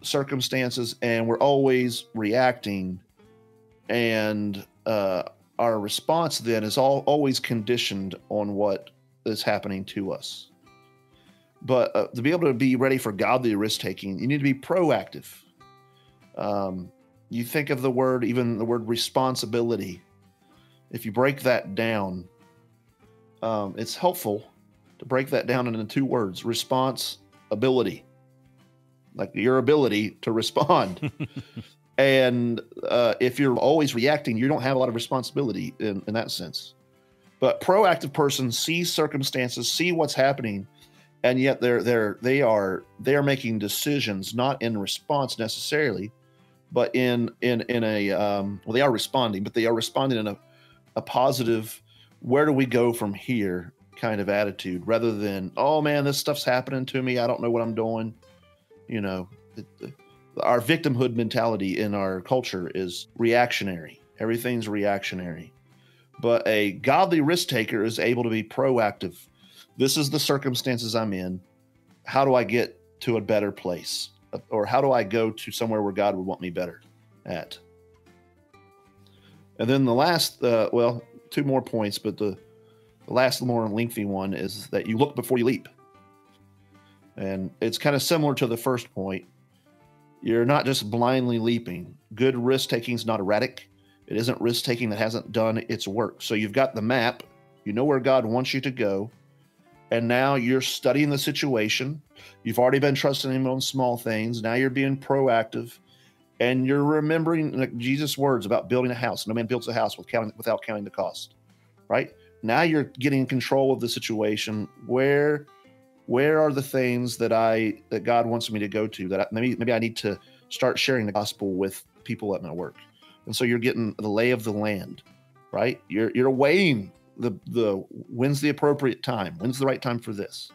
circumstances, and we're always reacting, and our response then is always conditioned on what is happening to us. But to be able to be ready for godly risk-taking, you need to be proactive. You think of even the word responsibility. If you break that down, it's helpful to break that down into 2 words: responsibility, like your ability to respond. And if you're always reacting, you don't have a lot of responsibility in that sense. But proactive persons see circumstances, see what's happening, and yet they are making decisions not in response necessarily, but in a they are responding, but they are responding in a positive, where do we go from here kind of attitude, rather than, oh man, this stuff's happening to me, I don't know what I'm doing. You know, our victimhood mentality in our culture is reactionary. Everything's reactionary. But a godly risk taker is able to be proactive. This is the circumstances I'm in. How do I get to a better place? Or how do I go to somewhere where God would want me better at? And then the last, 2 more points, but the last more lengthy one is that you look before you leap. And it's kind of similar to the first point. You're not just blindly leaping. Good risk-taking is not erratic. It isn't risk-taking that hasn't done its work. So you've got the map. You know where God wants you to go. And now you're studying the situation. You've already been trusting Him on small things. Now you're being proactive. And you're remembering Jesus' words about building a house. No man builds a house without counting the cost. Right? Now you're getting control of the situation. Where are the things that God wants me to go to? That maybe I need to start sharing the gospel with people at my work. And so you're getting the lay of the land. Right? You're weighing the when's the appropriate time, when's the right time for this,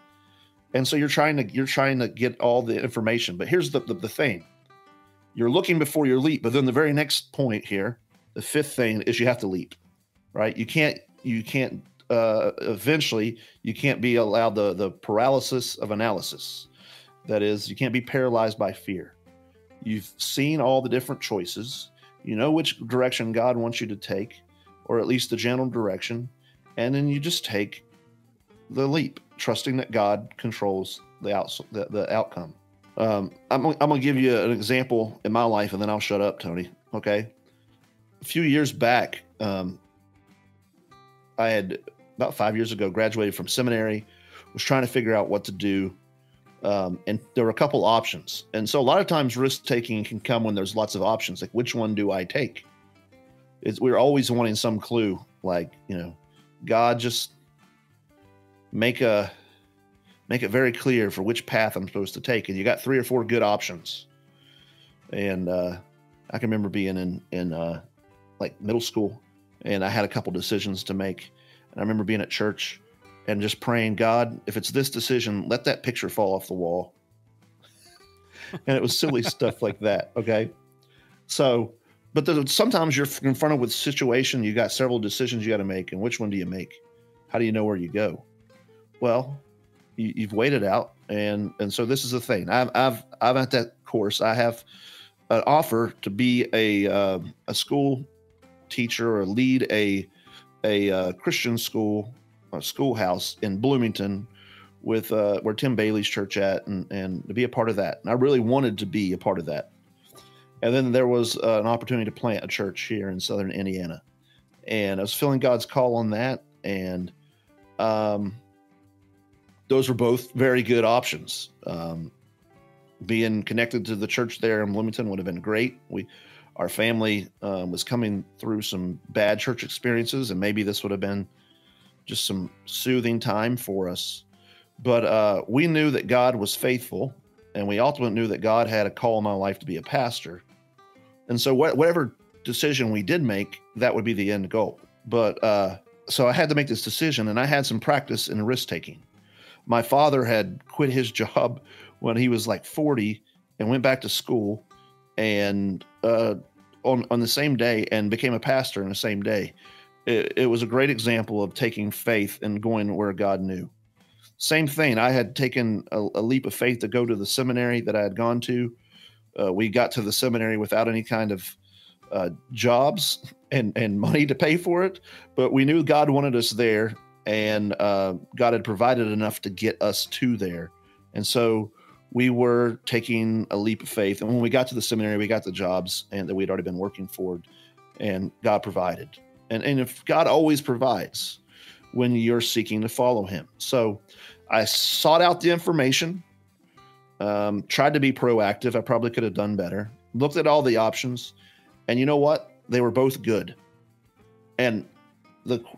and so you're trying to get all the information. But here's the thing: you're looking before you leap. But then the very next point here, the 5th thing, is you have to leap. Right? You can't eventually you can't be allowed the paralysis of analysis. That is, you can't be paralyzed by fear. You've seen all the different choices. You know which direction God wants you to take, or at least the general direction. And then you just take the leap, trusting that God controls the outcome. I'm going to give you an example in my life, and then I'll shut up, Tony. Okay. A few years back, I had about 5 years ago graduated from seminary, was trying to figure out what to do. And there were a couple options. And so a lot of times risk taking can come when there's lots of options. Like, which one do I take? We're always wanting some clue, like, God, just make it very clear for which path I'm supposed to take. And you got 3 or 4 good options. And I can remember being in like middle school, and I had a couple decisions to make. And I remember being at church and just praying, God, if it's this decision, let that picture fall off the wall. And it was silly stuff like that. Okay. So, but sometimes you're confronted with a situation. You got several decisions you got to make. And which one do you make? How do you know where you go? Well, you've weighed it out. And so this is the thing. I'm at that course. I have an offer to be a school teacher or lead a Christian school, a schoolhouse in Bloomington with where Tim Bailey's church at, and to be a part of that. And I really wanted to be a part of that. And then there was an opportunity to plant a church here in Southern Indiana, and I was feeling God's call on that. And those were both very good options. Being connected to the church there in Bloomington would have been great. Our family was coming through some bad church experiences, and maybe this would have been just some soothing time for us. But we knew that God was faithful, and we ultimately knew that God had a call in my life to be a pastor. And so whatever decision we did make, that would be the end goal. But so I had to make this decision, and I had some practice in risk taking. My father had quit his job when he was like 40 and went back to school, and on the same day, and became a pastor in the same day. It was a great example of taking faith and going where God knew. Same thing. I had taken a leap of faith to go to the seminary that I had gone to. We got to the seminary without any kind of jobs and money to pay for it, but we knew God wanted us there, and God had provided enough to get us to there. And so we were taking a leap of faith. And when we got to the seminary, we got the jobs and that we'd already been working for, and God provided. And if God always provides when you're seeking to follow him. So I sought out the information, tried to be proactive. I probably could have done better. Looked at all the options, and you know what? They were both good. And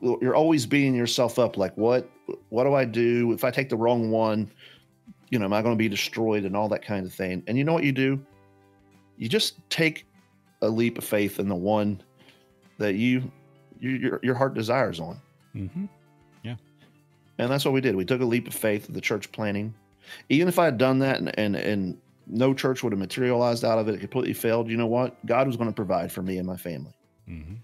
you're always beating yourself up, like, what do I do if I take the wrong one? Am I going to be destroyed and all that kind of thing? And you know what you do? You just take a leap of faith in the one that your heart desires on. Mm-hmm. Yeah. And that's what we did. We took a leap of faith of the church planning. Even if I had done that and no church would have materialized out of it, it completely failed, you know what? God was going to provide for me and my family. Mm-hmm.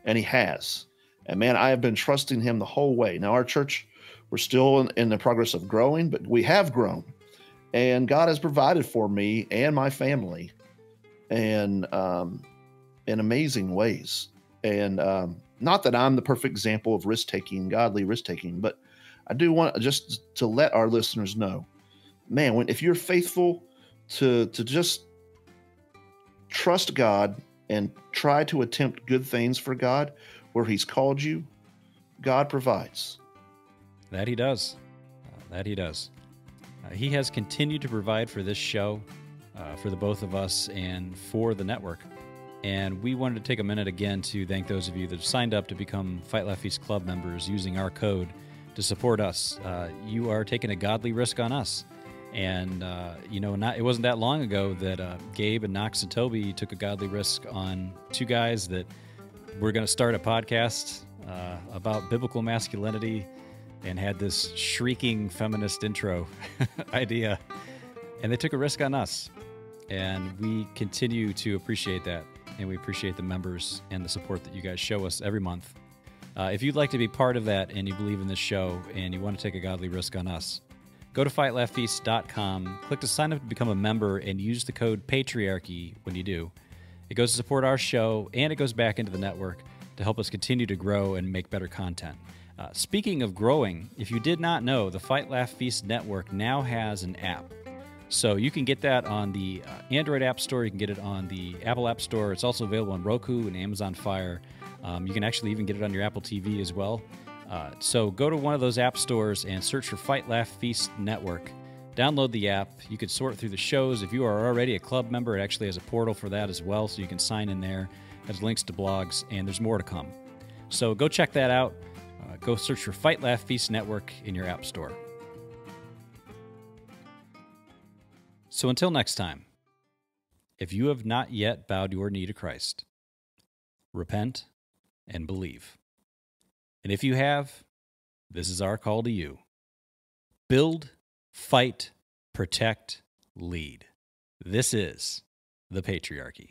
And he has. And man, I have been trusting him the whole way. Now, our church, we're still in the progress of growing, but we have grown. And God has provided for me and my family, and in amazing ways. And not that I'm the perfect example of risk-taking, godly risk-taking, but I do want just to let our listeners know, man, if you're faithful to just trust God and try to attempt good things for God where he's called you, God provides. That he does. That he does. He has continued to provide for this show, for the both of us, and for the network. And we wanted to take a minute again to thank those of you that have signed up to become Fight Laugh Feast Club members using our code to support us. You are taking a godly risk on us. And, it wasn't that long ago that Gabe and Knox and Toby took a godly risk on two guys that were going to start a podcast about biblical masculinity, and had this shrieking feminist intro idea. And they took a risk on us. And we continue to appreciate that. And we appreciate the members and the support that you guys show us every month. If you'd like to be part of that and you believe in this show and you want to take a godly risk on us, Go to fightlaughfeast.com, click to sign up to become a member, and use the code Patriarchy when you do. It goes to support our show, and it goes back into the network to help us continue to grow and make better content. Speaking of growing, if you did not know, the Fight Laugh Feast Network now has an app. So you can get that on the Android App Store. You can get it on the Apple App Store. It's also available on Roku and Amazon Fire. You can actually even get it on your Apple TV as well. So go to one of those app stores and search for Fight Laugh Feast Network. Download the app. You can sort through the shows. If you are already a club member, it actually has a portal for that as well, so you can sign in there. It has links to blogs, and there's more to come. So go check that out. Go search for Fight Laugh Feast Network in your app store. So until next time, if you have not yet bowed your knee to Christ, repent and believe. And if you have, this is our call to you. Build, fight, protect, lead. This is the Patriarchy.